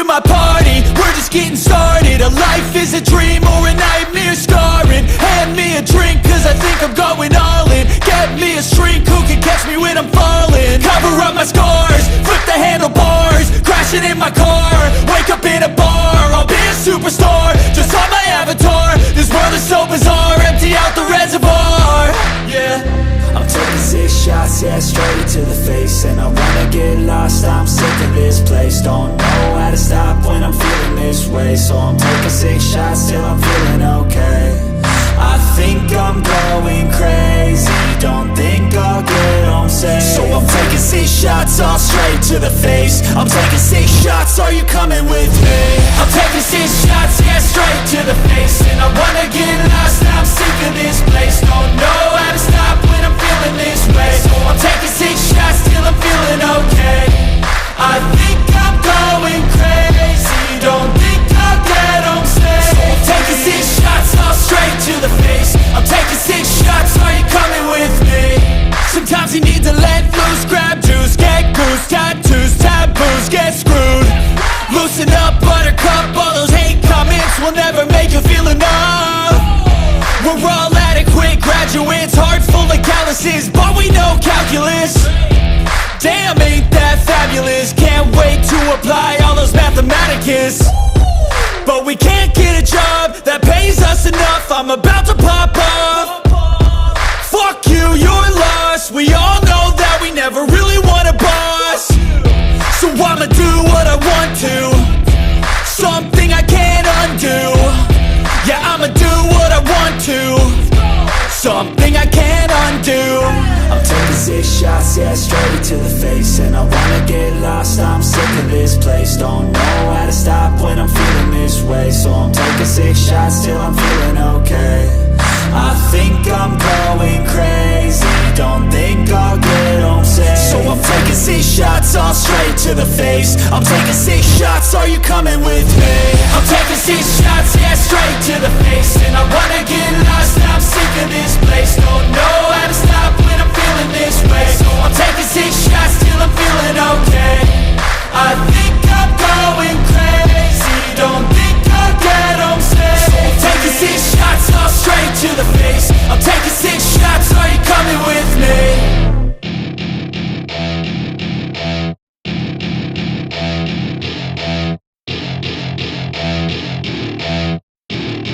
to my party, we're just getting started. A life is a dream or a nightmare scarring. Hand me a drink cause I think I'm going all in. Get me a shrink who can catch me when I'm falling. Cover up my scars, flip the handlebars, crashing in my car, wake up in a bar. I'll be a superstar, just on my avatar. This world is so bizarre, empty out the reservoir. Yeah, I'm taking 6 shots, yeah, straight to the face. And I wanna get lost, I'm sick of this place. Don't know how to stop when I'm feeling this way. So I'm taking 6 shots till I'm feeling okay. I think I'm going crazy, don't think I'll get home safe. So I'm taking 6 shots, all straight to the face. I'm taking 6 shots, are you coming with me? I'm taking 6 shots, yeah, straight to the face. And I wanna get lost, I'm sick of this place. Don't know how to stop when I'm feeling this way. So I'm taking 6 shots till I'm feeling okay. I think I'm going crazy, don't think I'll get home safe. So I'm taking 6 shots, all straight to the face. I'm taking 6 shots, are you coming with me? Sometimes you need to let loose, grab juice, get goose, tattoos, taboos, get screwed. Loosen up, buttercup, all those hate comments will never make you feel enough. We're all adequate graduates, heart full of calluses, but we know calculus. Damn, ain't that fabulous? Can't wait to apply all those mathematicus. But we can't get a job that pays us enough. I'm about to pop off. Fuck you, you're lost. We all know that we never really want a boss. So I'ma do what I want to, something I can't undo. Yeah, I'ma do what I want to, something I can't undo. I'm taking 6 shots, yeah, straight to the face. And I wanna get lost, I'm sick of this place. Don't know how to stop when I'm feeling this way. So I'm taking 6 shots till I'm feeling okay. I think I'm going crazy, don't think I'll get home safe. So I'm taking 6 shots, all straight to the face. I'm taking 6 shots, are you coming with me? I'm taking 6 shots, yeah, straight to the face. And I wanna get